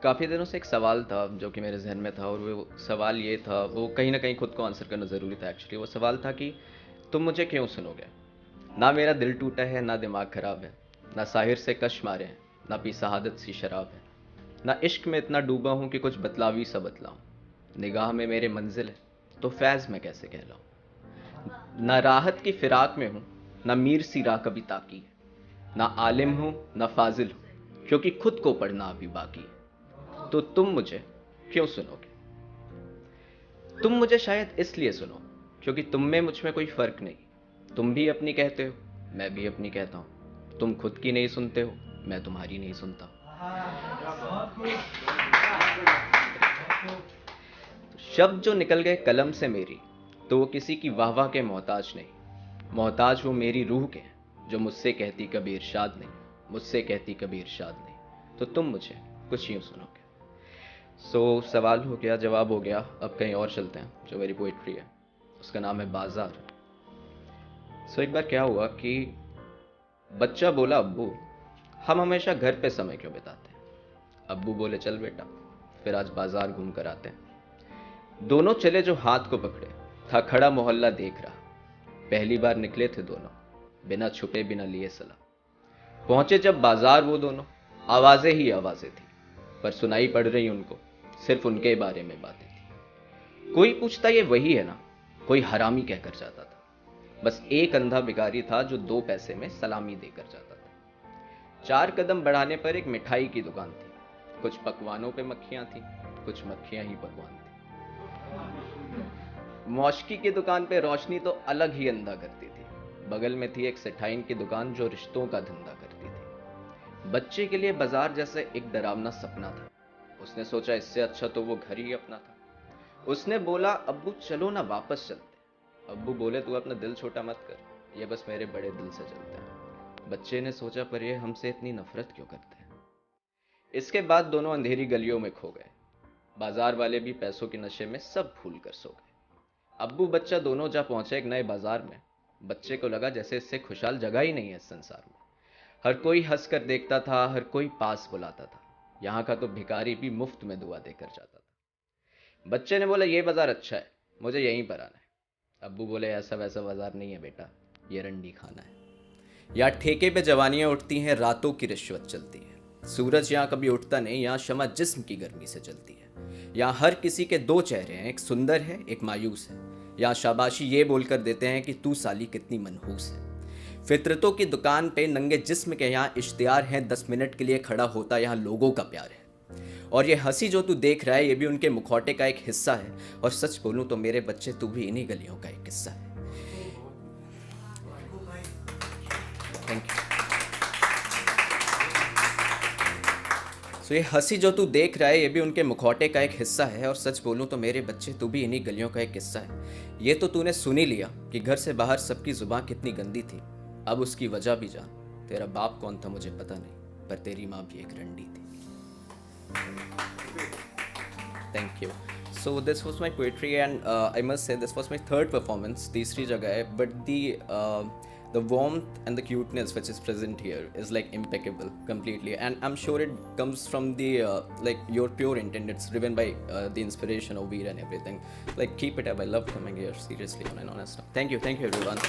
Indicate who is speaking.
Speaker 1: काफ़ी दिनों से एक सवाल था जो कि मेरे ज़हन में था, और वो सवाल ये था, वो कहीं न कहीं खुद को आंसर करना ज़रूरी था एक्चुअली। वो सवाल था कि तुम मुझे क्यों सुनोगे? ना मेरा दिल टूटा है, ना दिमाग ख़राब है, ना साहिर से कश मारे हैं, ना पी शहादत सी शराब है, ना इश्क में इतना डूबा हूँ कि कुछ बतलावी सा बतलाऊँ। निगाह में मेरे मंज़िल है, तो फैज़ मैं कैसे कहलाऊँ? ना राहत की फ़िराक में हूँ, ना मीर सी राह कभी ताकी है, ना आलिम हूँ, ना फ़ाज़िल हूँ, क्योंकि खुद को पढ़ना अभी बाकी है। तो तुम मुझे क्यों सुनोगे? तुम मुझे शायद इसलिए सुनो क्योंकि तुम में मुझ में कोई फर्क नहीं। तुम भी अपनी कहते हो, मैं भी अपनी कहता हूँ। तुम खुद की नहीं सुनते हो, मैं तुम्हारी नहीं सुनता। शब्द जो निकल गए कलम से मेरी, तो वो किसी की वाह वाह के मोहताज नहीं। मोहताज वो मेरी रूह के हैं जो मुझसे कहती कभी इरशाद नहीं, मुझसे कहती कभी इरशाद नहीं। तो तुम मुझे कुछ यूं सुनोगे। सवाल हो गया, जवाब हो गया। अब कहीं और चलते हैं। जो मेरी पोइट्री है उसका नाम है बाजार। एक बार क्या हुआ कि बच्चा बोला, अब्बू हम हमेशा घर पे समय क्यों बिताते हैं? अब्बू बोले, चल बेटा फिर आज बाजार घूम कर आते हैं। दोनों चले जो हाथ को पकड़े, था खड़ा मोहल्ला देख रहा। पहली बार निकले थे दोनों, बिना छुपे बिना लिए सलाह। पहुंचे जब बाजार वो दोनों, आवाजें ही आवाजें थी, पर सुनाई पड़ रही उनको सिर्फ उनके बारे में बातें थी। कोई पूछता ये वही है ना, कोई हरामी कहकर जाता था। बस एक अंधा भिखारी था जो 2 पैसे में सलामी देकर जाता था। 4 कदम बढ़ाने पर एक मिठाई की दुकान थी। कुछ पकवानों पे मक्खियां थी, कुछ मक्खियां ही पकवान थी। मौशकी की दुकान पे रोशनी तो अलग ही अंधा करती थी। बगल में थी एक सेठाइन की दुकान जो रिश्तों का धंधा करती थी। बच्चे के लिए बाजार जैसे एक डरावना सपना था। उसने सोचा इससे अच्छा तो वो घर ही अपना था। उसने बोला, अब्बू चलो ना वापस चलते। अब्बू बोले, तू अपना दिल छोटा मत कर, ये बस मेरे बड़े दिल से चलता है। बच्चे ने सोचा, पर ये हमसे इतनी नफरत क्यों करते हैं? इसके बाद दोनों अंधेरी गलियों में खो गए। बाजार वाले भी पैसों के नशे में सब भूल कर सो गए। अब्बू बच्चा दोनों जा पहुंचे एक नए बाजार में। बच्चे को लगा जैसे इससे खुशहाल जगह ही नहीं है इस संसार में। हर कोई हंस कर देखता था, हर कोई पास बुलाता था। यहाँ का तो भिखारी भी मुफ्त में दुआ देकर जाता था। बच्चे ने बोला, ये बाजार अच्छा है, मुझे यहीं पर आना है। अब्बू बोले, ऐसा वैसा बाजार नहीं है बेटा, ये रंडी खाना है। यहाँ ठेके पे जवानियां उठती हैं, रातों की रिश्वत चलती है। सूरज यहाँ कभी उठता नहीं, यहाँ शमा जिस्म की गर्मी से जलती है। यहाँ हर किसी के 2 चेहरे हैं, एक सुंदर है एक मायूस है। यहाँ शाबाशी ये बोलकर देते हैं कि तू साली कितनी मनहूस है। फितरतों की दुकान पे नंगे जिस्म के यहाँ इश्तिहार हैं, 10 मिनट के लिए खड़ा होता यहाँ लोगों का प्यार है। और ये हंसी जो तू देख रहा है ये भी उनके मुखौटे का एक हिस्सा है। और सच बोलूं तो मेरे बच्चे, तू भी इन्हीं गलियों का एक हिस्सा है। Thank you. ये हंसी जो तू देख रहा है ये भी उनके मुखौटे का एक हिस्सा है। और सच बोलूं तो मेरे बच्चे, तू भी इन्हीं गलियों का एक हिस्सा है। ये तो तूने सुन ही लिया कि घर से बाहर सबकी जुबान कितनी गंदी थी। अब उसकी वजह भी जान। तेरा बाप कौन था मुझे पता नहीं, पर तेरी माँ भी एक रंडी थी। Thank you. So this was my poetry, and I must say this was my 3rd performance. तीसरी जगह है, but the warmth and the cuteness which is present here is like impeccable completely, and I'm sure it comes from the like your pure intent. It's driven by the inspiration of Veer and everything. Like keep it up. I love coming here seriously on an honest note. Thank you everyone.